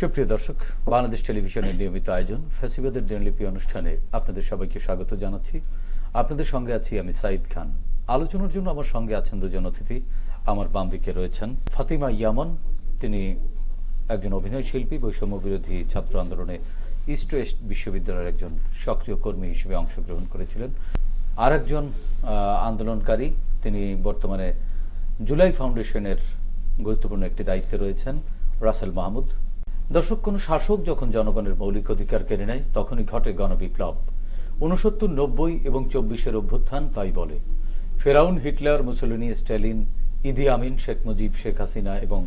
সুপ্রিয় দর্শক, বাংলাদেশ টেলিভিশনের নিয়মিত আয়োজন ফ্যাসিবাদের দিনলিপি অনুষ্ঠানে আপনাদের সবাইকে স্বাগত জানাচ্ছি। আপনাদের সঙ্গে আছি আমি সাইদ খান। আলোচনার জন্য আমার সঙ্গে আছেন দুজন অতিথি। আমার বাম দিকে রয়েছেন ফাতিমা ইয়ামন, তিনি একজন অভিনয় শিল্পী, বৈষম্য বিরোধী ছাত্র আন্দোলনে ইস্ট ওয়েস্ট বিশ্ববিদ্যালয়ের একজন সক্রিয় কর্মী হিসেবে অংশগ্রহণ করেছিলেন। আর একজন আন্দোলনকারী, তিনি বর্তমানে জুলাই ফাউন্ডেশনের গুরুত্বপূর্ণ একটি দায়িত্বে রয়েছেন, রাসেল মাহমুদ। দর্শক, কোনো শাসক যখন জনগণের মৌলিক অধিকার কেড়ে নেয় তখনই ঘটে গণবিপ্লব। ৬৯, ৯০ এবং ২৪-এর অভ্যুত্থান তাই বলে। ফেরাউন, হিটলার, মুসোলিনি, স্ট্যালিন, ইদি আমিন, শেখ মুজিব, শেখ হাসিনা এবং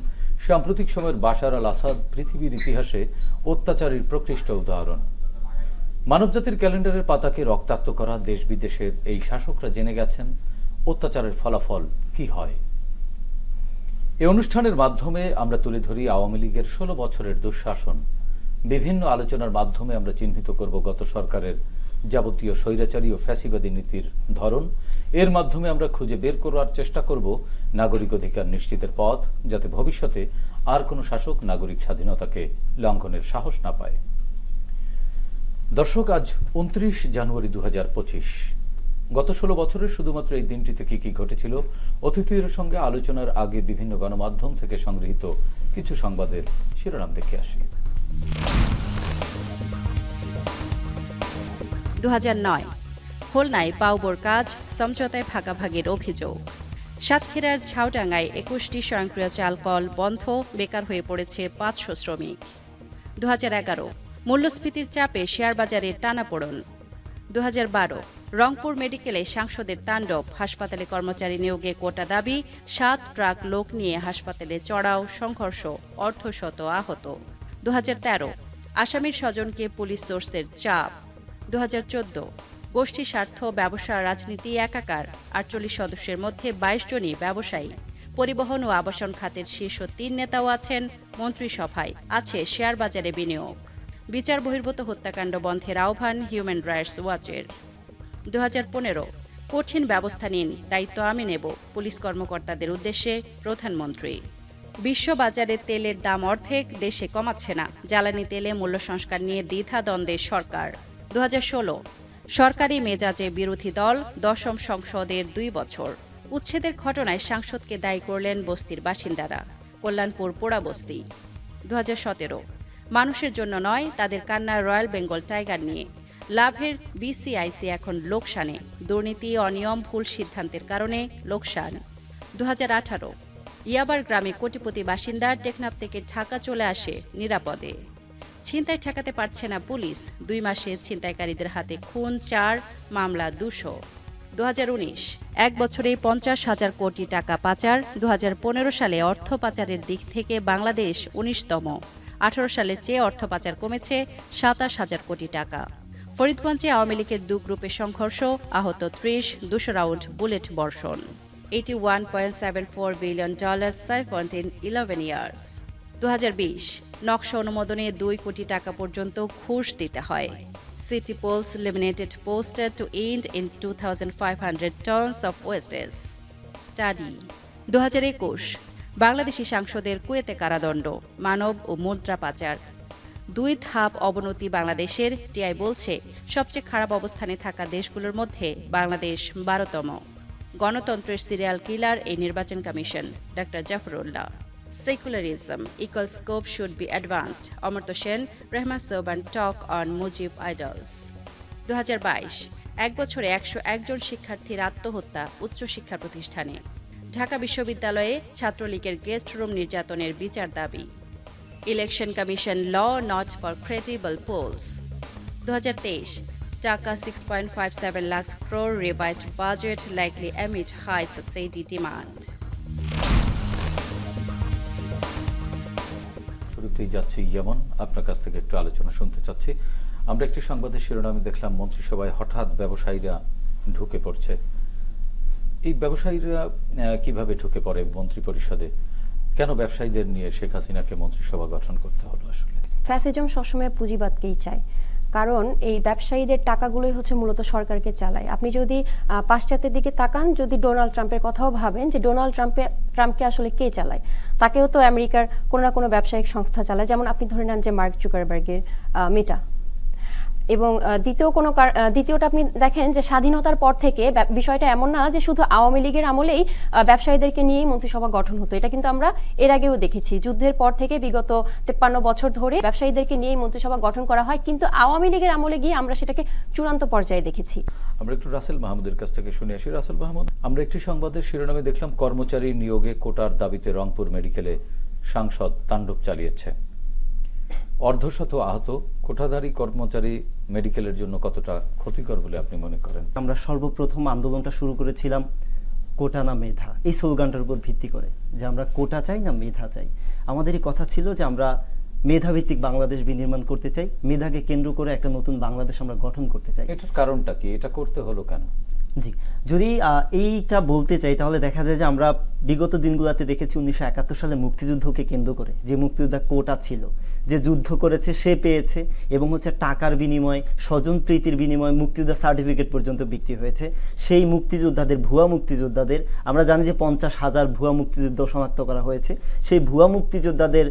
সাম্প্রতিক সময়ের বাশার আল আসাদ পৃথিবীর ইতিহাসে অত্যাচারের প্রকৃষ্ট উদাহরণ। মানবজাতির ক্যালেন্ডারের পাতাকে রক্তাক্ত করা দেশ বিদেশের এই শাসকরা জেনে গেছেন অত্যাচারের ফলাফল কি হয়। এই অনুষ্ঠানের মাধ্যমে আমরা তুলে ধরি আওয়ামী লীগের ১৬ বছরের দুঃশাসন। বিভিন্ন আলোচনার মাধ্যমে আমরা চিহ্নিত করব গত সরকারের যাবতীয় স্বৈরাচারী ও ফ্যাসিবাদী নীতির ধরন। এর মাধ্যমে আমরা খুঁজে বের করার চেষ্টা করব নাগরিক অধিকার নিশ্চিতের পথ, যাতে ভবিষ্যতে আর কোনো শাসক নাগরিক স্বাধীনতাকে লঙ্ঘনের সাহস না পায়। দর্শক, আজ ২৯ জানুয়ারি ২০২৫। গত ১৬ বছরের শুধুমাত্র এই দিনটিতে কি কি ঘটেছিল, অতিথিদের সঙ্গে আলোচনার আগে বিভিন্ন গণমাধ্যম থেকে সংগৃহীত কিছু সংবাদের শিরোনাম দেখে আসি। ২০০৯ খুলনায় পাউবোর কাজ সমঝোতায় ভাগাভাগির অভিযোগ। সাতক্ষীরার ঝাউডাঙ্গায় ২১টি স্বয়ংক্রিয় চাল কল বন্ধ, বেকার হয়ে পড়েছে ৫০০ শ্রমিক। ২০১১ মূল্যস্ফীতির চাপে শেয়ার বাজারে টানাপোড়েন। ২০১২ রংপুর মেডিকেলে সাংসদের তাণ্ডব, হাসপাতালে কর্মচারী নিয়োগে কোটা দাবি, ৭ ট্রাক লোক নিয়ে হাসপাতালে চড়াও, সংঘর্ষ, অর্ধশত আহত। ২০১৩ আসামির স্বজনকে পুলিশ সোর্সের চাপ। ২০১৪ গোষ্ঠী স্বার্থ, ব্যবসা, রাজনীতি একাকার, ৪৮ সদস্যের মধ্যে ২২ জনই ব্যবসায়ী। পরিবহন ও আবাসন খাতের শীর্ষ ৩ নেতাও আছেন মন্ত্রিসভায়। আছে শেয়ার বাজারে বিনিয়োগ। বিচার বহির্ভূত হত্যাকাণ্ড বন্ধের আহ্বান হিউম্যান রাইটস ওয়াচের। ২০১৫ কঠিন ব্যবস্থা নিন, দায়িত্ব আমি নেব, পুলিশ কর্মকর্তাদের উদ্দেশ্যে প্রধানমন্ত্রী। বিশ্ববাজারে তেলের দাম অর্ধেক, দেশে কমাচ্ছে না। জ্বালানি তেলে মূল্য সংস্কার নিয়ে দ্বিধাদ্বন্দ্বে সরকার। ২০১৬ সরকারি মেজাজে বিরোধী দল, ১০ম সংসদের ২ বছর। উচ্ছেদের ঘটনায় সাংসদকে দায়ী করলেন বস্তির বাসিন্দারা। কল্যাণপুর পোড়া বস্তি। ২০১৭ মানুষের জন্য নয়, তাদের কান্না রয়্যাল বেঙ্গল টাইগার নিয়ে। লাভের বিসিআইসি এখন লোকসানে। দুর্নীতি, অনিয়ম, ভুল সিদ্ধান্তের কারণে লোকসান। ২০১৮ ইয়াবার গ্রামে কোটিপতি বাসিন্দা, টেকনাফ থেকে ঢাকা চলে আসে নিরাপদে। ছিনতাই ঠেকাতে পারছে না পুলিশ, ২ মাসে ছিনতাইকারীদের হাতে খুন ৪, মামলা ২০০। ২০১৯ এক বছরে ৫০,০০০ কোটি টাকা পাচার। ২০১৫ সালে অর্থ পাচারের দিক থেকে বাংলাদেশ ১৯তম। ১৮ সালের চেয়ে অর্থ পাচার কমেছে ২৭,০০০ কোটি টাকা। ফরিদগঞ্জে আওয়ামী লীগের ২ গ্রুপে সংঘর্ষ, আহত ৩০, ২০০ রাউন্ড বুলেট বর্ষণ। $81.74 billion siphoned in 11 years. ২০২০ নকশা অনুমোদনে ২ কোটি টাকা পর্যন্ত ঘুষ দিতে হয়। City polls eliminated posted to end in 2,500 tons of wastage. Study. ২০২১ Bangladeshi সাংসদের কুয়েতে কারাদণ্ড, মানব ও মুদ্রা পাচার। ২ ধাপ অবনতি বাংলাদেশের, টিআই বলছে সবচেয়ে খারাপ অবস্থানে থাকা দেশগুলোর মধ্যে বাংলাদেশ ১২তম। গণতন্ত্রের সিরিয়াল কিলার এই নির্বাচন commission, doctor Zafrullah. Secularism, equal scope should be advanced. Amartya Sen, Rehman Soban talk on Mujib idols. ২০২২ এক বছরে ১০১ জন শিক্ষার্থীর আত্মহত্যা উচ্চশিক্ষা প্রতিষ্ঠানে। ঢাকা বিশ্ববিদ্যালয়ে ছাত্রলীগের গেস্ট রুম নির্যাতনের বিচার দাবি। Election commission law not for credible polls. ২০২৩ টাকা 6.57 lakh crore revised budget likely amid high subsidy demand. শুরুতেই যাচ্ছি যেমন আপনার কাছ থেকে একটু আলোচনা শুনতে চাচ্ছি। আমরা একটি সংবাদের শিরোনামে দেখলাম মন্ত্রিসভায় হঠাৎ ব্যবসায়ীরা ঢুকে পড়ছে। এই ব্যবসায়ীরা কিভাবে ঢুকে পড়ে মন্ত্রী পরিষদে? কেন ব্যবসায়ীদের নিয়ে শেখ হাসিনাকে মন্ত্রিসভা গঠন করতে হলো? আসলে ফ্যাসিজম সবসময় পুঁজিবাদকেই চায়, কারণ এই ব্যবসায়ীদের টাকাগুলোই হচ্ছে মূলত সরকারকে চালায়। আপনি যদি পাশ্চাত্যের দিকে তাকান, যদি ডোনাল্ড ট্রাম্পের কথাও ভাবেন যে ডোনাল্ড ট্রাম্পকে আসলে কে চালায়, তাকেও তো আমেরিকার কোনো না কোনো ব্যবসায়িক সংস্থা চালায়। যেমন আপনি ধরে নেন যে মার্ক জুকারবার্গের মেটা। এবং দ্বিতীয়টা আপনি দেখেন যে স্বাধীনতার পর থেকে বিষয়টা এমন না যে শুধু আওয়ামী লীগের আমলেই ব্যবসায়ীদেরকে নিয়েই মন্ত্রিসভা গঠন হতো। এটা কিন্তু আমরা এর আগেও দেখেছি। যুদ্ধের পর থেকে বিগত 53 বছর ধরে ব্যবসায়ীদেরকে নিয়েই মন্ত্রিসভা গঠন করা হয়, কিন্তু আওয়ামী লীগের আমলে গিয়ে আমরা সেটাকে চূড়ান্ত পর্যায়ে দেখেছি। আমরা একটু রাসেল মাহমুদের কাছ থেকে শুনে আসি। রাসেল মাহমুদ, আমরা একটি সংবাদের শিরোনামে দেখলাম কর্মচারী নিয়োগে কোটার দাবিতে রংপুর মেডিকেলে সাংসদ তাণ্ডব চালিয়েছে, অর্ধশত আহত। কোটাধারী কর্মচারী মেডিকেলের জন্য কতটা ক্ষতিকর বলে আপনি মনে করেন? আমরা সর্বপ্রথম আন্দোলনটা শুরু করেছিলাম কোটা না মেধা, এই স্লোগানটার উপর ভিত্তি করে, যে আমরা কোটা চাই না মেধা চাই। আমাদেরই কথা ছিল যে আমরা মেধাভিত্তিক বাংলাদেশ বিনির্মাণ করতে চাই, মেধাকে কেন্দ্র করে একটা নতুন বাংলাদেশ আমরা গঠন করতে চাই। এটার কারণটা কি? এটা করতে হলো কেন? জি, যদি এইটা বলতে চাই তাহলে দেখা যায় যে আমরা বিগত দিনগুলোতে দেখেছি 1971 সালে মুক্তিযুদ্ধকে কেন্দ্র করে যে মুক্তিযোদ্ধা কোটা ছিল, যে যুদ্ধ করেছে সে পেয়েছে, এবং হচ্ছে টাকার বিনিময়ে, স্বজন প্রীতির বিনিময়ে মুক্তিযোদ্ধা সার্টিফিকেট পর্যন্ত বিক্রি হয়েছে। সেই মুক্তিযোদ্ধাদের, ভুয়া মুক্তিযোদ্ধাদের, আমরা জানি যে 50,000 ভুয়া মুক্তিযুদ্ধ শনাক্ত করা হয়েছে। সেই ভুয়া মুক্তিযোদ্ধাদের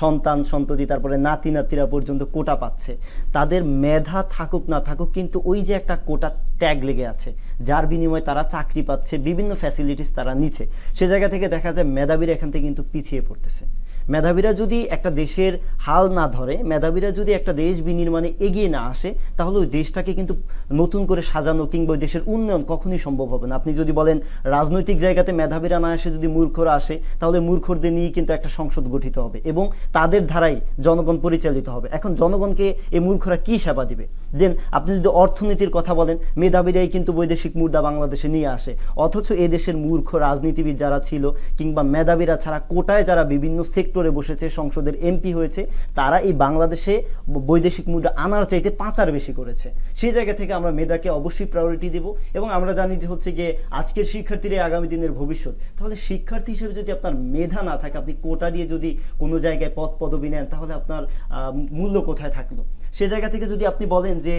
সন্তান সন্ততি, তারপরে নাতি নাতিরা পর্যন্ত কোটা পাচ্ছে। তাদের মেধা থাকুক না থাকুক, কিন্তু ওই যে একটা কোটা ট্যাগ লেগে আছে, যার বিনিময়ে তারা চাকরি পাচ্ছে, বিভিন্ন ফ্যাসিলিটিস তারা নিচ্ছে। সে জায়গা থেকে দেখা যায় মেধাবীরা এখান থেকে কিন্তু পিছিয়ে পড়তেছে। মেধাবীরা যদি একটা দেশের হাল না ধরে, মেধাবীরা যদি একটা দেশ বিনির্মাণে এগিয়ে না আসে, তাহলে ওই দেশটাকে কিন্তু নতুন করে সাজানো কিংবা ওই দেশের উন্নয়ন কখনোই সম্ভব হবে না। আপনি যদি বলেন রাজনৈতিক জায়গাতে মেধাবীরা না আসে, যদি মূর্খরা আসে, তাহলে মূর্খদের নিয়ে কিন্তু একটা সংসদ গঠিত হবে এবং তাদের ধারাই জনগণ পরিচালিত হবে। এখন জনগণকে এই মূর্খরা কি সেবা দিবে? দেন আপনি যদি অর্থনীতির কথা বলেন, মেধাবীরাই কিন্তু বৈদেশিক মুদ্রা বাংলাদেশে নিয়ে আসে, অথচ এদেশের মূর্খ রাজনীতিবিদ যারা ছিল কিংবা মেধাবীরা ছাড়া কোটায় যারা বিভিন্ন সেক্টরে বসেছে, সংসদের এমপি হয়েছে, তারা এই বাংলাদেশে বৈদেশিক মুদ্রা আনার চাইতে 5 বেশি করেছে। সেই জায়গা থেকে আমরা মেধাকে অবশ্যই প্রায়োরিটি দেব। এবং আমরা জানি যে হচ্ছে গিয়ে আজকের শিক্ষার্থীরা আগামী দিনের ভবিষ্যৎ। তাহলে শিক্ষার্থী হিসেবে যদি আপনার মেধা না থাকে, আপনি কোটা দিয়ে যদি কোনো জায়গায় পদ পদবি নেন, তাহলে আপনার মূল্য কোথায় থাকলো? সে জায়গা থেকে যদি আপনি বলেন যে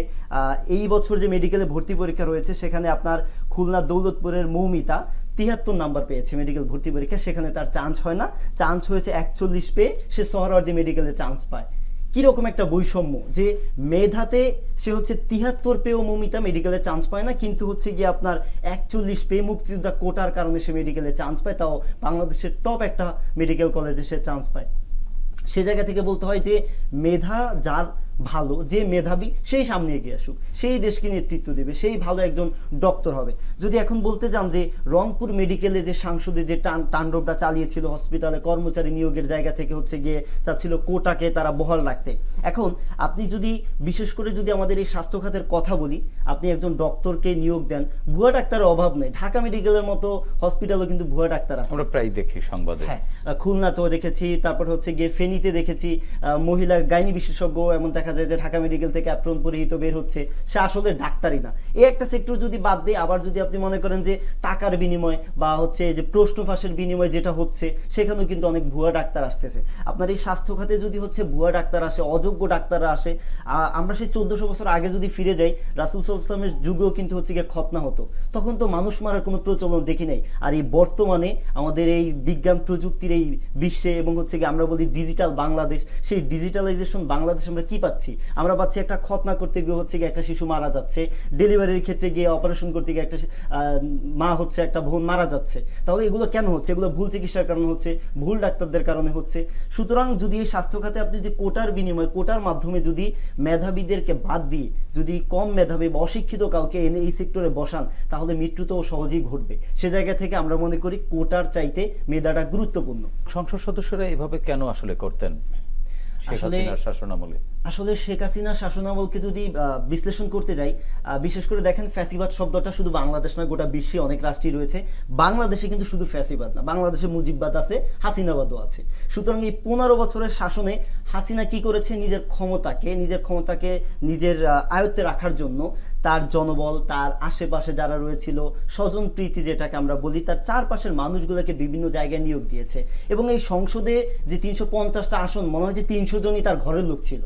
এই বছর যে মেডিকেলে ভর্তি পরীক্ষা রয়েছে, সেখানে আপনার খুলনা দৌলতপুরের মৌমিতা 73 নাম্বার পেয়েছে মেডিকেল ভর্তি পরীক্ষা, সেখানে তার চান্স হয় না, চান্স হয়েছে 41 পেয়ে সে সোহরাওয়ার্দী মেডিকেলে চান্স পায়। কিরকম একটা বৈষম্য, যে মেধাতে সে হচ্ছে 73 পেয়েও মৌমিতা মেডিকেলে চান্স পায় না, কিন্তু হচ্ছে গিয়ে আপনার 41 পেয়ে মুক্তিযোদ্ধা কোটার কারণে সে মেডিকেলে চান্স পায়, তাও বাংলাদেশের টপ একটা মেডিকেল কলেজে সে চান্স পায়। সে জায়গা থেকে বলতে হয় যে মেধা যার ভালো, যে মেধাবী, সেই সামনে এগিয়ে আসুক, সেই দেশকে নেতৃত্ব দেবে, সেই ভালো একজন ডক্টর হবে। যদি এখন বলতে যান যে রংপুর মেডিকেলে যে সাংসদে যে তাণ্ডবটা চালিয়েছিল হসপিটালে কর্মচারী নিয়োগের জায়গা থেকে হচ্ছে গিয়ে চাচ্ছিল কোটাকে তারা বহাল রাখতে। এখন আপনি যদি বিশেষ করে যদি আমাদের এই স্বাস্থ্য খাতের কথা বলি, আপনি একজন ডক্টরকে নিয়োগ দেন, ভুয়া ডাক্তারের অভাব নেই। ঢাকা মেডিকেলের মতো হসপিটালও কিন্তু ভুয়া ডাক্তার আছে, আমরা প্রায় দেখি সংবাদে। হ্যাঁ, খুলনাতেও দেখেছি, তারপর হচ্ছে গিয়ে ফেনীতে দেখেছি মহিলা গাইনি বিশেষজ্ঞ এমন দেখা যায় যে ঢাকা মেডিকেল থেকে অ্যাপ্রন পরিহিত বের হচ্ছে, সে আসলে ডাক্তারই না। এই একটা সেক্টর যদি বাদ দেয়, আবার যদি আপনি মনে করেন যে টাকার বিনিময় বা হচ্ছে যে প্রশ্ন ফাঁসের বিনিময় যেটা হচ্ছে, সেখানেও কিন্তু অনেক ভুয়া ডাক্তার আসতেছে। আপনার এই স্বাস্থ্য খাতে যদি হচ্ছে ভুয়া ডাক্তার আসে, অযোগ্য ডাক্তাররা আসে, আমরা সেই 1400 বছর আগে যদি ফিরে যাই, রাসূল সাল্লাল্লাহু আলাইহি ওয়াসাল্লামের যুগেও কিন্তু হচ্ছে গিয়ে খতনা হতো, তখন তো মানুষ মারার কোনো প্রচলন দেখি নাই। আর এই বর্তমানে আমাদের এই বিজ্ঞান প্রযুক্তির এই বিশ্বে এবং হচ্ছে গিয়ে আমরা বলি ডিজিটাল বাংলাদেশ, সেই ডিজিটালাইজেশন বাংলাদেশ আমরা কি পাচ্ছি? আমরা পাচ্ছি একটা খতনা করতে গিয়ে হচ্ছে গিয়ে একটা শিশু মারা যাচ্ছে, ডেলিভারির ক্ষেত্রে গিয়ে অপারেশন করতে গিয়ে একটা মা হচ্ছে, একটা বোন মারা যাচ্ছে। তাহলে এগুলো কেন হচ্ছে? এগুলো ভুল চিকিৎসার কারণে হচ্ছে, ভুল ডাক্তারদের কারণে হচ্ছে। সুতরাং যদি এই স্বাস্থ্য খাতে আপনি যদি কোটার বিনিময়ে, কোটার মাধ্যমে যদি মেধাবীদেরকে বাদ দিয়ে যদি কম মেধাবী বা অশিক্ষিত কাউকে এনে এই সেক্টরে বসান, তাহলে মৃত্যু তো সহজেই ঘটবে। সে জায়গা থেকে আমরা মনে করি কোটার চাইতে মেধাটা গুরুত্বপূর্ণ। সংসদ সদস্যরা এভাবে কেন আসলে করতেন আসলে শেখ হাসিনার শাসনামলকে যদি বিশ্লেষণ করতে যাই, বিশেষ করে দেখেন ফ্যাসিবাদ শব্দটা শুধু বাংলাদেশ নয়, গোটা বিশ্বে অনেক রাষ্ট্রই রয়েছে। বাংলাদেশে কিন্তু শুধু ফ্যাসিবাদ না, বাংলাদেশে মুজিববাদ আছে, হাসিনাবাদও আছে। সুতরাং এই 15 বছরের শাসনে হাসিনা কি করেছে? নিজের ক্ষমতাকে নিজের আয়ত্তে রাখার জন্য তার জনবল, তার আশেপাশে যারা রয়েছিল, স্বজন প্রীতি যেটাকে আমরা বলি, তার চারপাশের মানুষগুলোকে বিভিন্ন জায়গায় নিয়োগ দিয়েছে। এবং এই সংসদে যে 350টা আসন, মনে হয় যে 300 জনই তার ঘরের লোক ছিল।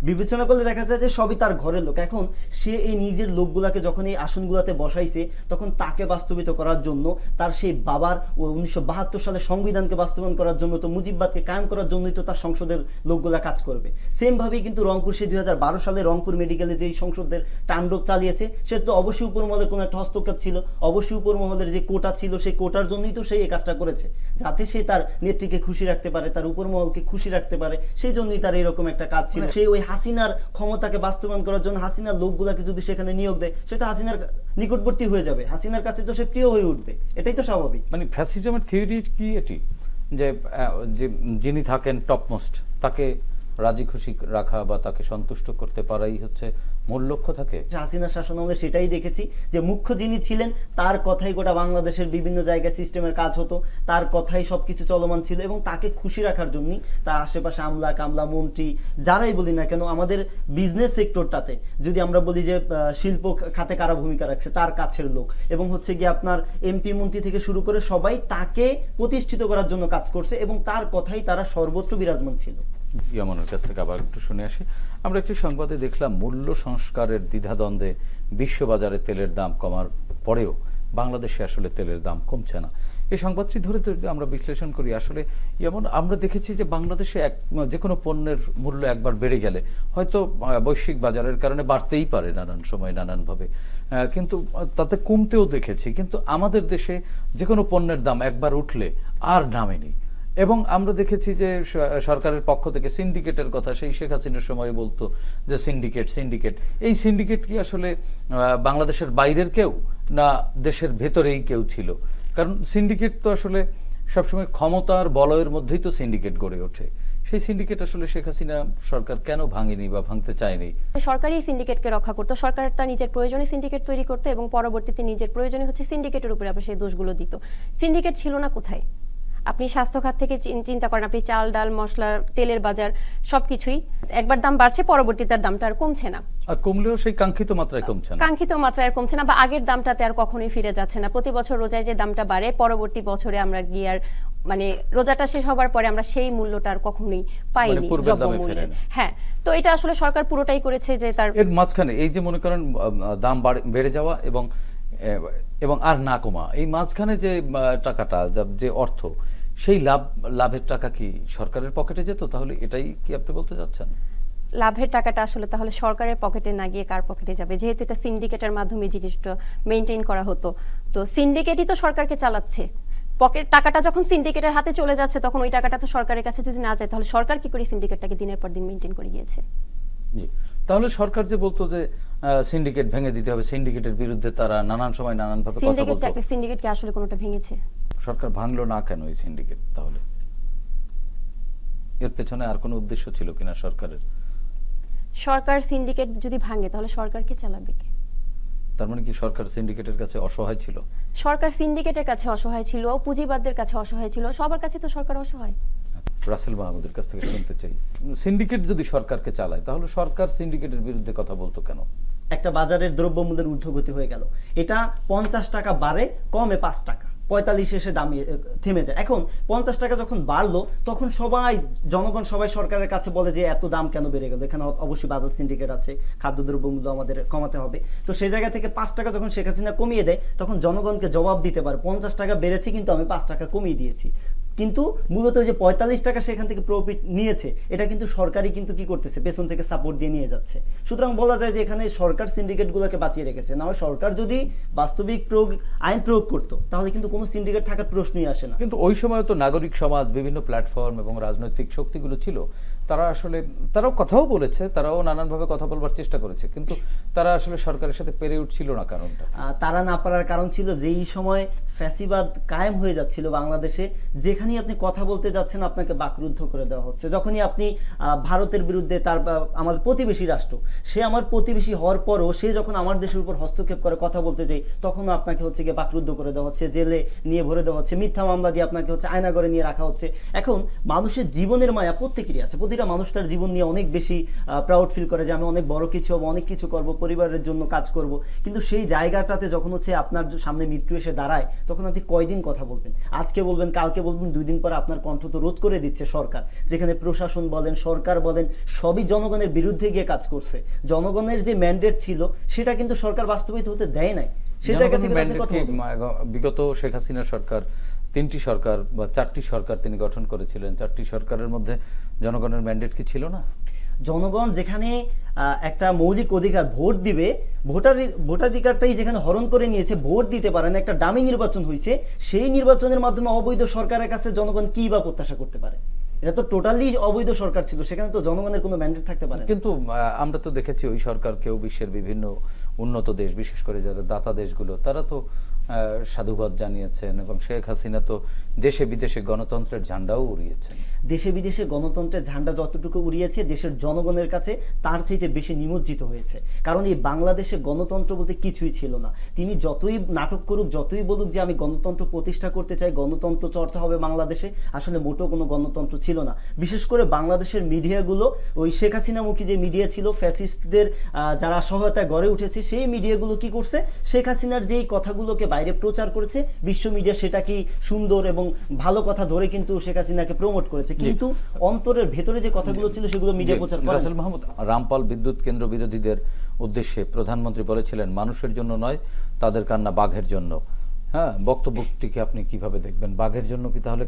বিবেচনা করলে দেখা যায় যে সবই তার ঘরের লোক। এখন সে এই নিজের লোকগুলাকে যখন এই আসনগুলোতে বসাইছে, তখন তাকে বাস্তবিত করার জন্য, তার সেই বাবার 1972 সালে সংবিধানকে বাস্তবায়ন করার জন্য, তো মুজিববাদকে কায়েম করার জন্যই তো তার সংসদের লোকগুলা কাজ করবে। সেম ভাবেই কিন্তু রংপুর সেই 2012 সালে রংপুর মেডিকেলে যেই সংসদের তাণ্ডব চালিয়েছে, সে তো অবশ্যই উপর মহলের কোনো একটা হস্তক্ষেপ ছিল, অবশ্যই উপর মহলের যে কোটা ছিল সেই কোটার জন্যই তো সেই এই কাজটা করেছে, যাতে সে তার নেত্রীকে খুশি রাখতে পারে, তার উপর মহলকে খুশি রাখতে পারে, সেই জন্যই তার এরকম একটা কাজ ছিল। সেই ওই হাসিনার ক্ষমতাকে বাস্তবায়ন করার জন্য হাসিনার লোকগুলাকে যদি সেখানে নিয়োগ দেয়, সে তো হাসিনার নিকটবর্তী হয়ে যাবে, হাসিনার কাছে তো সে প্রিয় হয়ে উঠবে, এটাই তো স্বাভাবিক। মানে ফ্যাসিজমের থিওরি কি এটি, যে যিনি থাকেন টপমোস্ট তাকে রাজি খুশি রাখা বা তাকে সন্তুষ্ট করতে পারাই হচ্ছে মূল লক্ষ্য থাকে? হাসিনা শাসন আমলে সেটাই দেখেছি, যে মুখ্য যিনি ছিলেন তার কথাই গোটা বাংলাদেশের বিভিন্ন জায়গায় সিস্টেমের কাজ হতো, তার কথাই সবকিছু চলমান ছিল, এবং তাকে খুশি রাখার জন্যই তার আশেপাশে আমলা কামলা মন্ত্রী যারাই বলি না কেন, আমাদের বিজনেস সেক্টরটাতে যদি আমরা বলি যে শিল্প খাতে কারা ভূমিকা রাখছে, তার কাছের লোক, এবং হচ্ছে গিয়ে আপনার এমপি মন্ত্রী থেকে শুরু করে সবাই তাকে প্রতিষ্ঠিত করার জন্য কাজ করছে, এবং তার কথাই তারা সর্বত্র বিরাজমান ছিল। ইয়ামনের কাছ থেকে আবার একটু শুনে আসি। আমরা একটি সংবাদে দেখলাম মূল্য সংস্কারের দ্বিধাদ্বন্দ্বে বিশ্ববাজারে তেলের দাম কমার পরেও বাংলাদেশে আসলে তেলের দাম কমছে না। এই সংবাদটি ধরে যদি আমরা বিশ্লেষণ করি, আসলে যেমন আমরা দেখেছি যে বাংলাদেশে যে কোনো পণ্যের মূল্য একবার বেড়ে গেলে হয়তো বৈশ্বিক বাজারের কারণে বাড়তেই পারে নানান সময় নানানভাবে, কিন্তু তাতে কমতেও দেখেছি। কিন্তু আমাদের দেশে যে কোনো পণ্যের দাম একবার উঠলে আর নামেনি। এবং আমরা দেখেছি যে সরকারের পক্ষ থেকে সিন্ডিকেটের কথা সেই শেখ হাসিনার সময় বলতো যে সিন্ডিকেট। এই সিন্ডিকেট কি আসলে বাংলাদেশের বাইরের কেউ না দেশের ভেতরেই কেউ ছিল? কারণ সিন্ডিকেট তো আসলে সবসময় ক্ষমতার বলয়ের মধ্যেই তো সিন্ডিকেট গড়ে ওঠে। সেই সিন্ডিকেট আসলে শেখ হাসিনা সরকার কেন ভাঙেনি বা ভাঙতে চায়নি? সরকারই সিন্ডিকেটকে রক্ষা করতো, সরকার তার নিজের প্রয়োজনে সিন্ডিকেট তৈরি করতো, এবং পরবর্তীতে নিজের প্রয়োজনে হচ্ছে সিন্ডিকেটের উপরে আবার সেই দোষগুলো দিত। সিন্ডিকেট ছিল না কোথায়? আপনি স্বাস্থ্য খাত থেকে চিন্তা করেন, আপনি চাল ডাল মশলা তেলের বাজার সবকিছুই একবার দাম বাড়ছে, পরবর্তীতে তার দামটা আর কমছে না, আর কমলেও সেই কাঙ্ক্ষিত মাত্রায় কমছে না, কাঙ্ক্ষিত মাত্রায় আর কমছে না, বা আগের দামটাতে আর কখনোই ফিরে যাচ্ছে না। প্রতি বছর রোজায় যে দামটা বাড়ে, পরবর্তী বছরে আমরা গিয়ে আর মানে রোজাটা শেষ হবার পরে আমরা সেই মূল্যটা আর কখনোই পাইনি, দ্রব্যমূল্যের। হ্যাঁ, তো এটা আসলে সরকার পুরোটাই করেছে যে তার এর মাঝখানে এই যে মনে করেন দাম বেড়ে যাওয়া এবং আর না কমা, এই মাঝখানে যে টাকাটা যে অর্থ, সেই লাভের টাকা কি সরকারের পকেটে যেত? তাহলে এটাই কি আপনি বলতে চাচ্ছেন? লাভের টাকাটা আসলে তাহলে সরকারের পকেটে না গিয়ে কার পকেটে যাবে? যেহেতু এটা সিন্ডিকেটের মাধ্যমে জিনিসটা মেইনটেইন করা হতো, তো সিন্ডিকেটই তো সরকারকে চালাচ্ছে। টাকাটা যখন সিন্ডিকেটের হাতে চলে যাচ্ছে, তখন ওই টাকাটা তো সরকারের কাছে যদি না যায়, তাহলে সরকার কি করে সিন্ডিকেটটাকে দিনের পর দিন মেইনটেইন করে গিয়েছে? জি, তাহলে সরকার যে বলতো যে সিন্ডিকেট ভেঙে দিতে হবে, সিন্ডিকেটের বিরুদ্ধে তারা নানান সময় নানানভাবে কথা বলতো, সিন্ডিকেট কি আসলে কোনোটা ভেঙেছে? সরকার ভাঙলো না কেন এই সিন্ডিকেট? তাহলে এর পেছনে আর কোনো উদ্দেশ্য ছিল কিনা সরকারের? সরকার সিন্ডিকেট যদি ভাঙে, তাহলে সরকারকে চালাবে কে? তার মানে কি সরকার সিন্ডিকেটের কাছে অসহায় ছিল? সরকার সিন্ডিকেটের কাছে অসহায় ছিল, পুঁজিবাদদের কাছে অসহায় ছিল, সবার কাছে তো সরকার অসহায়। রাসেল মাহমুদের কাছ থেকে শুনতে চাই, সিন্ডিকেট যদি সরকারকে চালায়, তাহলে সরকার সিন্ডিকেটের বিরুদ্ধে কথা বলতো কেন? একটা বাজারের দ্রব্যমূল্যের ঊর্ধ্বগতি হয়ে গেল, এটা 50 টাকা বাড়ে, কমে 5 টাকা, 45 এসে দামে থেমে যায়। এখন 50 টাকা যখন বাড়লো, তখন জনগণ সবাই সরকারের কাছে বলে যে এত দাম কেন বেড়ে গেল, এখানে অবশ্যই বাজার সিন্ডিকেট আছে, খাদ্যদ্রব্যমূল্য আমাদের কমাতে হবে। তো সেই জায়গা থেকে 5 টাকা যখন শেখ হাসিনা কমিয়ে দেয়, তখন জনগণকে জবাব দিতে পারে 50 টাকা বেড়েছে কিন্তু আমি 5 টাকা কমিয়ে দিয়েছি। কিন্তু মূলত যে 45 টাকা সেখান থেকে প্রফিট নিয়েছে, এটা কিন্তু সরকারই কিন্তু কি করতেছে, পেছন থেকে সাপোর্ট দিয়ে নিয়ে যাচ্ছে। সুতরাং বলা যায় যে এখানে সরকার সিন্ডিকেটগুলোকে বাঁচিয়ে রেখেছে। না হয় সরকার যদি বাস্তবিক আইন প্রয়োগ করতো, তাহলে কিন্তু কোনো সিন্ডিকেট থাকার প্রশ্নই আসে না। কিন্তু ওই সময় তো নাগরিক সমাজ, বিভিন্ন প্ল্যাটফর্ম এবং রাজনৈতিক শক্তিগুলো ছিল, তারা আসলে তারাও কথাও বলেছে, তারাও নানানভাবে কথা বলবার চেষ্টা করেছে, কিন্তু তারা আসলে সরকারের সাথে পেরে উঠছিল না। কারণটা তারা না পারার কারণ ছিল যেই সময় ফ্যাসিবাদ কায়েম হয়ে যাচ্ছিল বাংলাদেশে, যেখানেই আপনি কথা বলতে যাচ্ছেন আপনাকে বাকরুদ্ধ করে দেওয়া হচ্ছে। যখনই আপনি ভারতের বিরুদ্ধে, আমাদের প্রতিবেশী রাষ্ট্র, সে আমার প্রতিবেশী হওয়ার পরও সে যখন আমার দেশের উপর হস্তক্ষেপ করে কথা বলতে যাই, তখনও আপনাকে হচ্ছে গিয়ে বাকরুদ্ধ করে দেওয়া হচ্ছে, জেলে নিয়ে ভরে দেওয়া হচ্ছে, মিথ্যা মামলা দিয়ে আপনাকে হচ্ছে আয়নাঘরে নিয়ে রাখা হচ্ছে। এখন মানুষের জীবনের মায়া প্রত্যেকেরই আছে, প্রতিটা প্রতিটা মানুষ তার জীবন নিয়ে অনেক বেশি প্রাউড ফিল করে যে আমি অনেক বড় কিছু হবো, অনেক কিছু করব, পরিবারের জন্য কাজ করব, কিন্তু সেই জায়গাটাতে যখন হচ্ছে আপনার সামনে মৃত্যু এসে দাঁড়ায় তখন আপনি কয়দিন কথা বলবেন? আজকে বলবেন, কালকে বলবেন, 2 দিন পরে আপনার কণ্ঠ তো রোধ করে দিচ্ছে সরকার, যেখানে প্রশাসন বলেন, সরকার বলেন, সবই জনগণের বিরুদ্ধে গিয়ে কাজ করছে। জনগণের যে ম্যান্ডেট ছিল সেটা কিন্তু সরকার বাস্তবায়িত হতে দেয় নাই। সেই জায়গা থেকে আপনি কথা বলুন। বিগত শেখ হাসিনা সরকার 3টি সরকার বা 4টি সরকার তিনি গঠন করেছিলেন, 4টি সরকারের মধ্যে জনগণের ম্যান্ডেট কি ছিল না? জনগণ যেখানে একটা মৌলিক অধিকার ভোট দিবে, ভোটাধিকারটাই যেখানে হরণ করে নিয়েছে, ভোট দিতে পারে না, একটা ডামি নির্বাচন হয়েছে, সেই নির্বাচনের মাধ্যমে অবৈধ সরকারের কাছে জনগণ কি বা প্রত্যাশা করতে পারে? এটা তো টোটালি অবৈধ সরকার ছিল, সেখানে তো জনগণের কোনো ম্যান্ডেট থাকতে পারে না। কিন্তু আমরা তো দেখেছি ওই সরকারকেও বিশ্বের বিভিন্ন উন্নত দেশ, বিশেষ করে যারা দাতা দেশগুলো, তারা তো সাধুবাদ জানিয়েছেন এবং শেখ হাসিনা তো দেশে বিদেশে গণতন্ত্রের ঝান্ডাও উড়িয়েছেন। দেশে বিদেশে গণতন্ত্রের ঝান্ডা যতটুকু উড়িয়েছে, দেশের জনগণের কাছে তার চাইতে বেশি নিমজ্জিত হয়েছে। কারণ এই বাংলাদেশে গণতন্ত্র বলতে কিছুই ছিল না। তিনি যতই নাটক করুক, যতই বলুক যে আমি গণতন্ত্র প্রতিষ্ঠা করতে চাই, গণতন্ত্র চর্চা হবে বাংলাদেশে, আসলে মোটেও কোনো গণতন্ত্র ছিল না। বিশেষ করে বাংলাদেশের মিডিয়াগুলো, ওই শেখ হাসিনামুখী যে মিডিয়া ছিল, ফ্যাসিস্টদের যারা সহায়তায় গড়ে উঠেছে, সেই মিডিয়াগুলো কি করছে, শেখ হাসিনার যেই কথাগুলোকে বাইরে প্রচার করেছে, বিশ্ব মিডিয়া সেটা কি সুন্দর এবং ভালো কথা ধরে কিন্তু শেখ হাসিনাকে প্রমোট করেছে, কিন্তু অন্তরের ভেতরে যে কথাগুলো ছিল সেগুলো মিডিয়া প্রচার করে। রাসেল মাহমুদ, রামপাল বিদ্যুৎ কেন্দ্র বিরোধীদের উদ্দেশ্যে প্রধানমন্ত্রী বলেছিলেন মানুষের জন্য নয়, তাদের কান্না বাঘের জন্য। হ্যাঁ, বক্তব্যটিকে আপনি কিভাবে দেখবেন? বাঘের জন্য কি তাহলে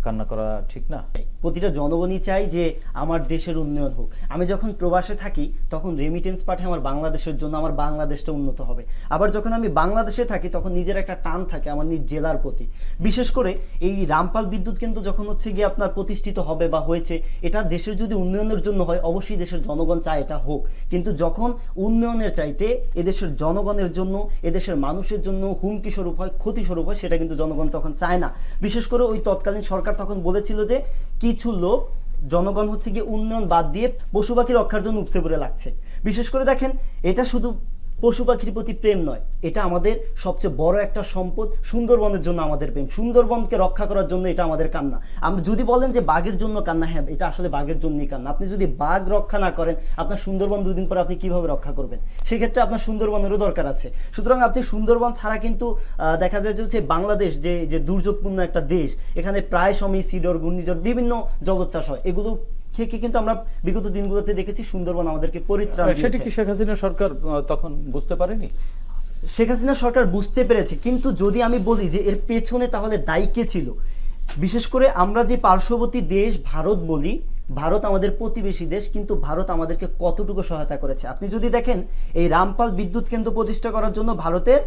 কান্না করা ঠিক না? প্রতিটা জনগণই চাই যে আমার দেশের উন্নয়ন হোক। আমি যখন প্রবাসে থাকি তখন রেমিটেন্স পাঠাই আমার বাংলাদেশের জন্য, আমার বাংলাদেশটা উন্নত হবে। আবার যখন আমি বাংলাদেশে থাকি তখন নিজের একটা টান থাকে আমার নিজ জেলার প্রতি। বিশেষ করে এই রামপাল বিদ্যুৎ কেন্দ্র যখন হচ্ছে গিয়ে আপনার প্রতিষ্ঠিত হবে বা হয়েছে, এটা দেশের যদি উন্নয়নের জন্য হয়, অবশ্যই দেশের জনগণ চায় এটা হোক। কিন্তু যখন উন্নয়নের চাইতে এদেশের জনগণের জন্য, এদেশের মানুষের জন্য হুমকি স্বরূপ হয়, ক্ষতি স্বরূপ হয়, সেটা কিন্তু জনগণ তখন চায় না। বিশেষ করে ওই তৎকালীন সরকার তখন বলেছিল যে কিছু লোক, জনগণ হচ্ছে গিয়ে উন্নয়ন বাদ দিয়ে পশু পাখি রক্ষার জন্য উপসে পড়ে লাগছে। বিশেষ করে দেখেন, এটা শুধু পশু পাখির প্রতি প্রেম নয়, এটা আমাদের সবচেয়ে বড় একটা সম্পদ। সুন্দরবনের জন্য আমাদের প্রেম, সুন্দরবনকে রক্ষা করার জন্য এটা আমাদের কান্না। আমরা যদি বলেন যে বাঘের জন্য কান্না, হ্যাঁ, এটা আসলে বাঘের জন্যই কান্না। আপনি যদি বাঘ রক্ষা না করেন, আপনার সুন্দরবন 2 দিন পরে আপনি কিভাবে রক্ষা করবেন? সেক্ষেত্রে আপনার সুন্দরবনেরও দরকার আছে। সুতরাং আপনি সুন্দরবন ছাড়া কিন্তু দেখা যায় যে হচ্ছে বাংলাদেশ যে দুর্যোগপূর্ণ একটা দেশ, এখানে প্রায় সময় সিডর, ঘূর্ণিঝড়, বিভিন্ন জলোচ্ছ্বাস হয়। এগুলো থেকে কিন্তু আমরা বিগত দিনগুলোতে দেখেছি সুন্দরবন আমাদেরকে পরিত্রাণ দিয়েছে। সেটা কি শেখ হাসিনা সরকার তখন বুঝতে পারেনি? শেখ হাসিনা সরকার বুঝতে পেরেছে, কিন্তু যদি আমি বলি যে এর পেছনে তাহলে দায়ী কে ছিল? বিশেষ করে আমরা যে পার্শ্ববর্তী দেশ ভারত বলি, ভারত আমাদের প্রতিবেশী দেশ, কিন্তু ভারত আমাদেরকে কতটুকু সহায়তা করেছে আপনি যদি দেখেন। এই রামপাল বিদ্যুৎ কেন্দ্র প্রতিষ্ঠা করার জন্য ভারতের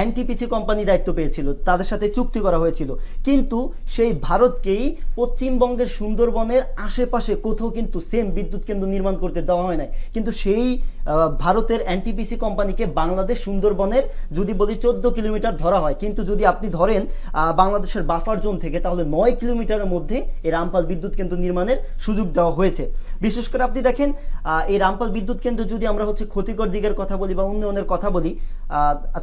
এনটিপিসি কোম্পানি দায়িত্ব পেয়েছিল, তাদের সাথে চুক্তি করা হয়েছিল, কিন্তু সেই ভারতকেই পশ্চিমবঙ্গের সুন্দরবনের আশেপাশে কোথাও কিন্তু সেম বিদ্যুৎ কেন্দ্র নির্মাণ করতে দেওয়া হয় নাই। কিন্তু সেই ভারতের এনটিপিসি কোম্পানিকে বাংলাদেশ সুন্দরবনের যদি বলি 14 কিলোমিটার ধরা হয়, কিন্তু যদি আপনি ধরেন বাংলাদেশের বাফার জোন থেকে, তাহলে 9 কিলোমিটারের মধ্যে এই রামপাল বিদ্যুৎ কেন্দ্র নির্মাণের সুযোগ দেওয়া হয়েছে। বিশেষ করে আপনি দেখেন এই রামপাল বিদ্যুৎ কেন্দ্র যদি আমরা হচ্ছে ক্ষতিকর দিকের কথা বলি বা উন্নয়নের কথা বলি,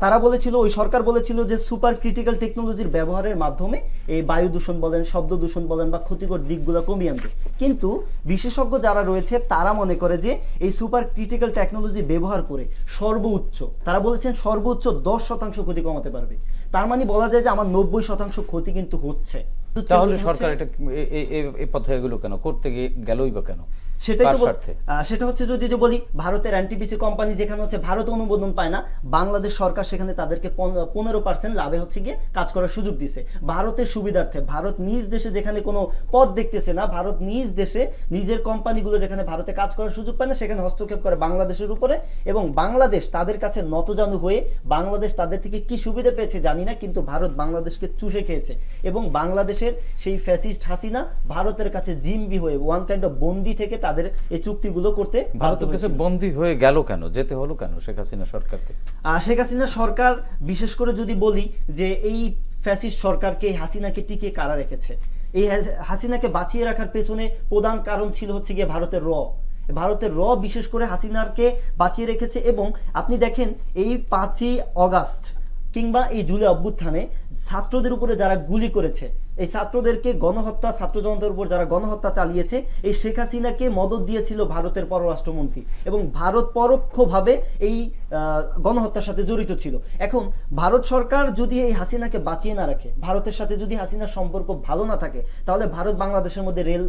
তারা বলেছিল, ওই সরকার বলেছিল যে সুপার ক্রিটিক্যাল টেকনোলজির ব্যবহারের মাধ্যমে এই বায়ু দূষণ বলেন, শব্দ দূষণ বলেন বা ক্ষতিকর দিকগুলো কমিয়ে আনবে। কিন্তু বিশেষজ্ঞ যারা রয়েছে তারা মনে করে যে এই সুপার ক্রিটিক্যাল টেকনোলজি ব্যবহার করে সর্বোচ্চ, তারা বলেছেন সর্বোচ্চ 10% ক্ষতি কমাতে পারবে। তার মানে বলা যায় যে আমার 90% ক্ষতি কিন্তু হচ্ছে। তাহলে সরকার এটা এই পথে এগুলো কেন করতে গেলই বা কেন? সেটাই তো সেটা হচ্ছে যদি যে বলি ভারতের এনটিপিসি কোম্পানি যেখানে হচ্ছে ভারত অনুমোদন পায় না, বাংলাদেশ সরকার সেখানে তাদেরকে 15% লাভে হচ্ছে গিয়ে কাজ করার সুযোগ দিছে ভারতের সুবিধার্থে। ভারত নিজ দেশে যেখানে কোনো পথ দেখতেছে না, ভারত নিজ দেশে নিজের কোম্পানিগুলো যেখানে ভারতে কাজ করার সুযোগ পায় না, সেখানে হস্তক্ষেপ করে বাংলাদেশের উপরে, এবং বাংলাদেশ তাদের কাছে নতজানু হয়ে, বাংলাদেশ তাদের থেকে কি সুবিধা পেয়েছে জানি না, কিন্তু ভারত বাংলাদেশকে চুষে খেয়েছে। এবং বাংলাদেশের সেই ফ্যাসিস্ট হাসিনা ভারতের কাছে জিম্বি হয়ে ওয়ান কাইন্ড অফ বন্দি থেকে তাদের এই চুক্তিগুলো করতে ভারতের কাছে বন্দী হয়ে গেল কেন, যেতে হলো কেন শেখ হাসিনা সরকারকে? শেখ হাসিনা সরকার বিশেষ করে যদি বলি যে এই ফ্যাসিস্ট সরকারকে, হাসিনাকে টিকিয়ে কারা রেখেছে, এই হাসিনাকে বাঁচিয়ে রাখার পেছনে প্রধান কারণ ছিল হচ্ছে গিয়ে ভারতের র বিশেষ করে হাসিনাকে বাঁচিয়ে রেখেছে। এবং আপনি দেখেন এই 5ই অগাস্ট কিংবা এই জুলাই অভ্যুত্থানে ছাত্রদের উপরে যারা গুলি করেছে, এই ছাত্রদেরকে গণহত্যা, ছাত্র জনতার উপর যারা গণহত্যা চালিয়েছে, এই শেখ হাসিনাকে মদদ দিয়েছিল ভারতের পররাষ্ট্রমন্ত্রী, এবং ভারত পরোক্ষভাবে এই গণহত্যার সাথে জড়িত ছিল। এখন ভারত সরকার যদি এই হাসিনাকে বাঁচিয়ে না রাখে, ভারতের সাথে যদি হাসিনার সম্পর্ক ভালো না থাকে, তাহলে ভারত বাংলাদেশের মধ্যে রেল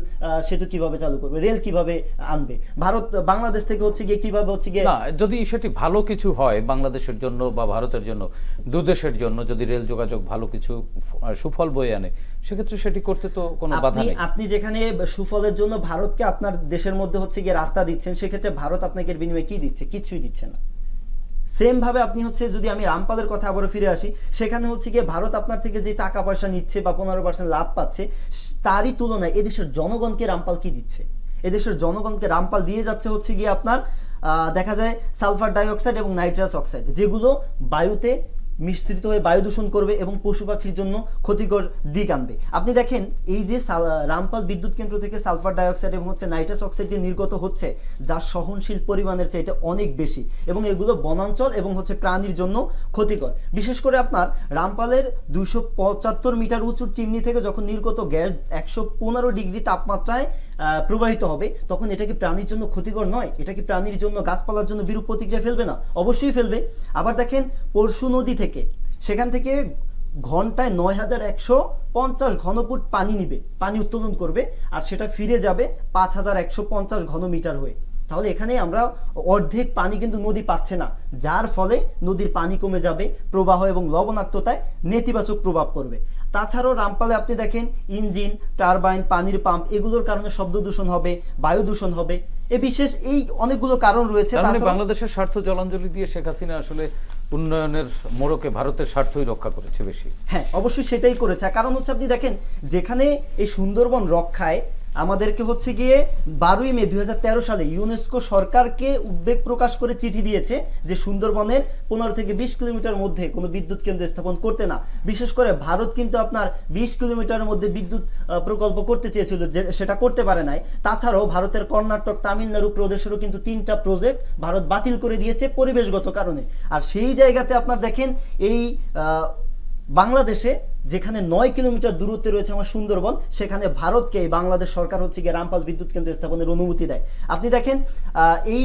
সেতু কিভাবে চালু করবে, রেল কিভাবে আনবে, ভারত বাংলাদেশ থেকে হচ্ছে গিয়ে কিভাবে হচ্ছে গিয়ে না, যদি সেটি ভালো কিছু হয় বাংলাদেশের জন্য বা ভারতের জন্য, দুদেশের জন্য, যদি রেল যোগাযোগ ভালো কিছু সুফল বয়ে আনে, সেক্ষেত্রে সেটি করতে তো কোনো বাধা নেই। আপনি যেখানে সুফলের জন্য ভারতকে আপনার দেশের মধ্যে হচ্ছে গিয়ে রাস্তা দিচ্ছেন, সেক্ষেত্রে ভারত আপনাকে এর বিনিময়ে কি দিচ্ছে? কিছুই দিচ্ছে না। সেম ভাবে আপনি হচ্ছে, যদি আমি রামপালের কথা আবারও ফিরে আসি, সেখানে হচ্ছে গিয়ে ভারত আপনার থেকে যে টাকা পয়সা নিচ্ছে বা 15% লাভ পাচ্ছে, তারই তুলনায় এদেশের জনগণকে রামপাল কি দিচ্ছে? এদেশের জনগণকে রামপাল দিয়ে যাচ্ছে হচ্ছে গিয়ে আপনার দেখা যায় সালফার ডাইঅক্সাইড এবং নাইট্রাস অক্সাইড, যেগুলো বায়ুতে মিশ্রিত হয়ে বায়ু দূষণ করবে এবং পশু পাখির জন্য ক্ষতিকর দিক আনবে। আপনি দেখেন, এই যে রামপাল বিদ্যুৎ কেন্দ্র থেকে সালফার ডাইঅক্সাইড এবং হচ্ছে নাইট্রাস অক্সাইড যে নির্গত হচ্ছে, যা সহনশীল পরিমাণের চাইতে অনেক বেশি, এবং এগুলো বনাঞ্চল এবং হচ্ছে প্রাণীর জন্য ক্ষতিকর। বিশেষ করে আপনার রামপালের 275 মিটার উঁচু চিমনি থেকে যখন নির্গত গ্যাস 115 ডিগ্রি তাপমাত্রায় প্রবাহিত হবে, তখন এটা কি প্রাণীর জন্য ক্ষতিকর নয়? এটা কি প্রাণীর জন্য, গাছপালার জন্য বিরূপ প্রতিক্রিয়া ফেলবে না? অবশ্যই ফেলবে। আবার দেখেন, পরশু নদী থেকে, সেখান থেকে ঘন্টায় 9150 ঘনফুট পানি নিবে, পানি উত্তোলন করবে, আর সেটা ফিরে যাবে 5150 ঘনমিটার হয়ে। তাহলে এখানে আমরা অর্ধেক পানি কিন্তু নদী পাচ্ছে না, যার ফলে নদীর পানি কমে যাবে, প্রবাহ এবং লবণাক্ততায় নেতিবাচক প্রভাব পড়বে। তাছাড়াও রামপালে আপনি দেখেন, ইঞ্জিন, টারবাইন, পানির পাম্প, এগুলোর কারণে শব্দ দূষণ হবে, বায়ু দূষণ হবে, এই অনেকগুলো কারণ রয়েছে। বাংলাদেশের স্বার্থ জলাঞ্জলি দিয়ে শেখ হাসিনা আসলে উন্নয়নের মোড়কে ভারতের স্বার্থই রক্ষা করেছে বেশি। হ্যাঁ, অবশ্যই সেটাই করেছে। কারণ হচ্ছে, আপনি দেখেন, যেখানে এই সুন্দরবন রক্ষায় আমাদেরকে হচ্ছে গিয়ে 12ই মে 2013 সালে ইউনেস্কো সরকারকে উদ্বেগ প্রকাশ করে চিঠি দিয়েছে যে সুন্দরবনের 15 থেকে 20 কিলোমিটার মধ্যে কোনো বিদ্যুৎ কেন্দ্র স্থাপন করতে না। বিশেষ করে ভারত কিন্তু আপনার 20 কিলোমিটারের মধ্যে বিদ্যুৎ প্রকল্প করতে চেয়েছিল, যে সেটা করতে পারে নাই। তাছাড়াও ভারতের কর্ণাটক, তামিলনাড়ু প্রদেশেরও কিন্তু 3টা প্রজেক্ট ভারত বাতিল করে দিয়েছে পরিবেশগত কারণে। আর সেই জায়গাতে আপনার দেখেন, এই বাংলাদেশে যেখানে 9 কিলোমিটার দূরত্বে রয়েছে আমার সুন্দরবন, সেখানে ভারতকে বাংলাদেশ সরকার হচ্ছে গিয়ে রামপাল বিদ্যুৎ কেন্দ্র স্থাপনের অনুমতি দেয়। আপনি দেখেন, এই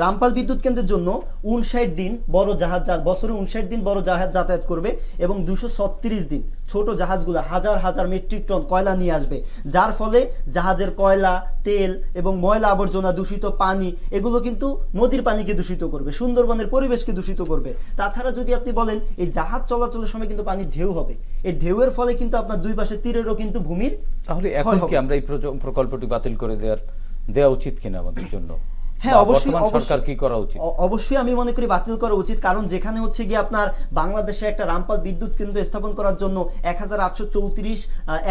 রামপাল বিদ্যুৎ কেন্দ্রের জন্য 59 দিন বড় জাহাজ, বছরে 59 দিন বড় জাহাজ যাতায়াত করবে, এবং 236 দিন ছোট জাহাজগুলো হাজার হাজার মেট্রিক টন কয়লা নিয়ে আসবে, যার ফলে জাহাজের কয়লা, তেল এবং ময়লা আবর্জনা, দূষিত পানি, এগুলো কিন্তু নদীর পানিকে দূষিত করবে, সুন্দরবনের পরিবেশকে দূষিত করবে। তাছাড়া যদি আপনি বলেন, এই জাহাজ চলাচলের সময় কিন্তু পানির ঢেউ হবে, এই ঢেউয়ের ফলে কিন্তু আপনার দুই পাশে তীরেরও কিন্তু ভূমির। তাহলে এখন কি আমরা এই প্রকল্পটি বাতিল করে দেওয়া উচিত কিনা আমাদের জন্য? হ্যাঁ, অবশ্যই সরকার কি করা উচিত? অবশ্যই আমি মনে করি বাতিল করা উচিত। কারণ যেখানে হচ্ছে গিয়ে আপনার বাংলাদেশে একটা রামপাল বিদ্যুৎ কেন্দ্র স্থাপন করার জন্য 1834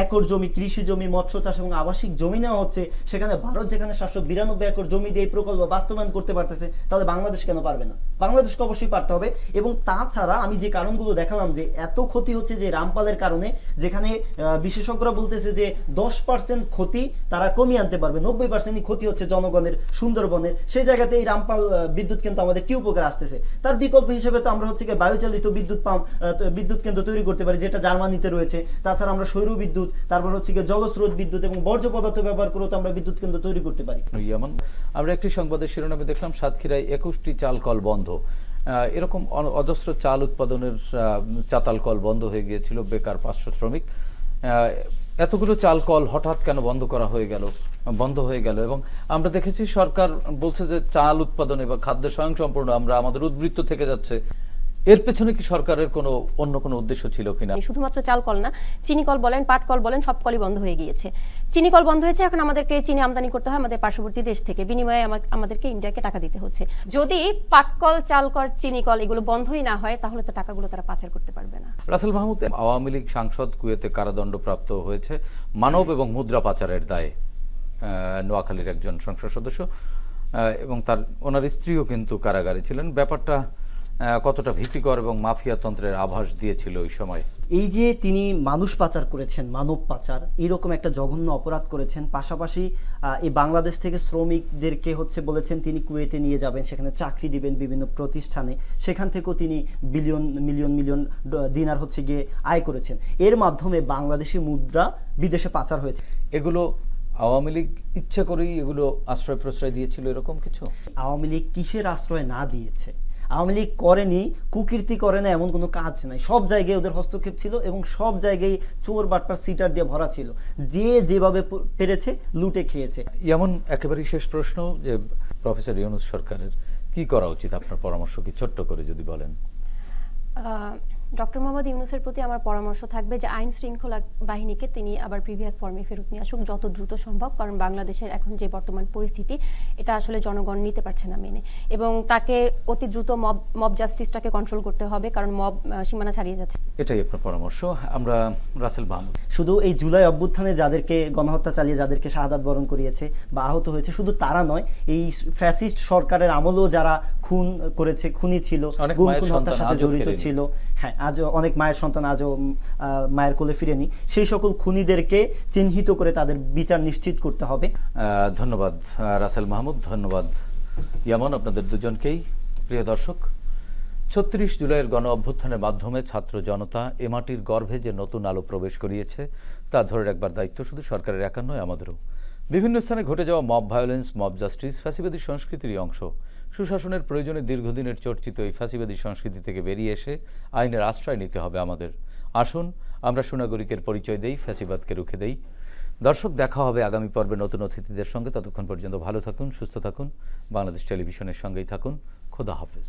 একর জমি, কৃষি জমি, মৎস্য চাষ এবং আবাসিক জমি নেওয়া হচ্ছে, সেখানে ভারত যেখানে 792 একর জমি দিয়ে এই প্রকল্প বাস্তবায়ন করতে পারতেছে, তাহলে বাংলাদেশ কেন পারবে না? বাংলাদেশকে অবশ্যই পারতে হবে। এবং তাছাড়া আমি যে কারণগুলো দেখালাম, যে এত ক্ষতি হচ্ছে যে রামপালের কারণে, যেখানে বিশেষজ্ঞরা বলতেছে যে 10% ক্ষতি তারা কমিয়ে আনতে পারবে, 90%ই ক্ষতি হচ্ছে জনগণের, সুন্দরবনের। সেই জায়গাতে এই রামপাল বিদ্যুৎ কেন্দ্র আমাদের কি উপকার আসতেছে? তার বিকল্প হিসেবে তো আমরা হচ্ছে কি বায়ুচালিত বিদ্যুৎ কেন্দ্র তৈরি করতে পারি, যেটা জার্মানিতে রয়েছে। তাছাড়া আমরা সৌর বিদ্যুৎ, তারপর হচ্ছে কি জলস্রোত বিদ্যুৎ এবং বর্জ্য পদার্থ ব্যবহার করে আমরা বিদ্যুৎ কেন্দ্র তৈরি করতে পারি। আমরা একটি সংবাদের শিরোনামে দেখলাম, সাতক্ষীরায় 21টি চাল কল বন্ধ। এরকম অজস্র চাল উৎপাদনের চাতাল কল বন্ধ হয়ে গিয়েছিল, বেকার 500 শ্রমিক। এতগুলো চাল কল হঠাৎ কেন বন্ধ হয়ে গেল? এবং আমরা দেখেছি সরকার বলছে যে চাল উৎপাদনে বা খাদ্য স্বয়ংসম্পূর্ণ আমরা আমাদের উদ্বৃত্ত থেকে যাচ্ছে। এর পেছনে কি সরকারের অন্য কোনো উদ্দেশ্য ছিল কিনা? শুধুমাত্র চাল কল না, চিনি কল বলেন, পাট কল বলেন, সব কলই বন্ধ হয়ে গিয়েছে। চিনি কল বন্ধ হয়েছে, এখন আমাদেরকে চিনি আমদানি করতে হয় আমাদের পার্শ্ববর্তী দেশ থেকে, বিনিময়ে আমাদেরকে ইন্ডিয়াকে টাকা দিতে হচ্ছে। যদি পাট কল, চাল কল, চিনি কল এগুলো বন্ধই না হয়, তাহলে তো টাকাগুলো তারা পাচার করতে পারবে না। রাসেল মাহমুদ, আওয়ামী লীগ সাংসদ কুয়েতে কারাদণ্ডপ্রাপ্ত হয়েছে মানব এবং মুদ্রা পাচারের দায়ে। নোয়াখালীর একজন সংসদ সদস্য এবং ওনার স্ত্রীও কিন্তু কারাগারে ছিলেন। ব্যাপারটা কতটা ভীতিকর এবং মাফিয়া তন্ত্রের আভাস দিয়েছিল ওই সময়? এই যে তিনি মানুষ পাচার করেছেন, মানব পাচার, এরকম একটা জঘন্য অপরাধ করেছেন, পাশাপাশি এই বাংলাদেশ থেকে শ্রমিকদেরকে হচ্ছে বলেছেন তিনি কুয়েতে নিয়ে যাবেন, সেখানে চাকরি দিবেন বিভিন্ন প্রতিষ্ঠানে, সেখান থেকেও তিনি মিলিয়ন দিনার হচ্ছে গিয়ে আয় করেছেন। এর মাধ্যমে বাংলাদেশি মুদ্রা বিদেশে পাচার হয়েছে। এগুলো আওয়ামী লীগ ইচ্ছা করেই এগুলো আশ্রয় প্রশ্রয় দিয়েছিল এরকম কিছু? আওয়ামী লীগ কিসের আশ্রয় না দিয়েছে? আওয়ামী লীগ করেনি, কুকীর্তি করে না এমন কোনো কাজ নাই। সব জায়গায় ওদের হস্তক্ষেপ ছিল এবং সব জায়গায় চোর বাটপার সিটার দিয়ে ভরা ছিল। যে যেভাবে পেরেছে লুটে খেয়েছে। এমন একেবারেই শেষ প্রশ্ন যে প্রফেসর ইউনূস সরকারের কি করা উচিত, আপনার পরামর্শ কি ছোট্ট করে যদি বলেন? ডক্টর মোহাম্মদ ইউনূসের প্রতি আমার পরামর্শ থাকবে যে আইন শৃঙ্খলা বাহিনীকে তিনি আবার প্রিভিয়াস ফর্মে ফেরত নিয়ে আসুক যত দ্রুত সম্ভব, কারণ বাংলাদেশের এখন যে বর্তমান পরিস্থিতি এটা আসলে জনগণ নিতে পারছে না মেনে, এবং তাকে অতি দ্রুত মব জাস্টিসটাকে কন্ট্রোল করতে হবে, কারণ মব সীমানা ছাড়িয়ে যাচ্ছে। এটাই আপনার পরামর্শ। আমরা রাসেল মাহমুদ। শুধু এই জুলাই অভ্যুত্থানে যাদেরকে গণহত্যা চালিয়ে যাদেরকে শাহাদাত বরণ করিয়েছে বা আহত হয়েছে, শুধু তারা নয়, এই ফ্যাসিস্ট সরকারের আমলেও যারা খুন করেছে, খুনি ছিল, গুম খুন হত্যার সাথে জড়িত ছিল, হ্যাঁ আজও অনেক মায়ের সন্তান আজও মায়ের কোলে ফিরেনি, সেই সকল খুনিদেরকে চিহ্নিত করে তাদের বিচার নিশ্চিত করতে হবে। ধন্যবাদ রাসেল মাহমুদ, ধন্যবাদ ইয়ামান, আপনাদের দুজনকেই। প্রিয় দর্শক, ৩৬ জুলাইয়ের গণ অভ্যুত্থানের মাধ্যমে ছাত্র জনতা এ মাটির গর্ভে যে নতুন আলো প্রবেশ করিয়েছে তা ধরে রাখবার দায়িত্ব শুধু সরকারের একার নয়, আমাদেরও। বিভিন্ন স্থানে ঘটে যাওয়া মব ভায়োলেন্স, মব জাস্টিস ফ্যাসিবাদী সংস্কৃতিরই অংশ। সুশাসনের প্রয়োজনে দীর্ঘদিনের চর্চিত এই ফ্যাসিবাদী সংস্কৃতি থেকে বেরিয়ে এসে আইনের আশ্রয় নিতে হবে আমাদের। আসুন আমরা সুনাগরিকের পরিচয় দেই, ফ্যাসিবাদকে রুখে দেই। দর্শক, দেখা হবে আগামী পর্বে নতুন অতিথিদের সঙ্গে। ততক্ষণ পর্যন্ত ভালো থাকুন, সুস্থ থাকুন, বাংলাদেশ টেলিভিশনের সঙ্গেই থাকুন। খোদা হাফেজ।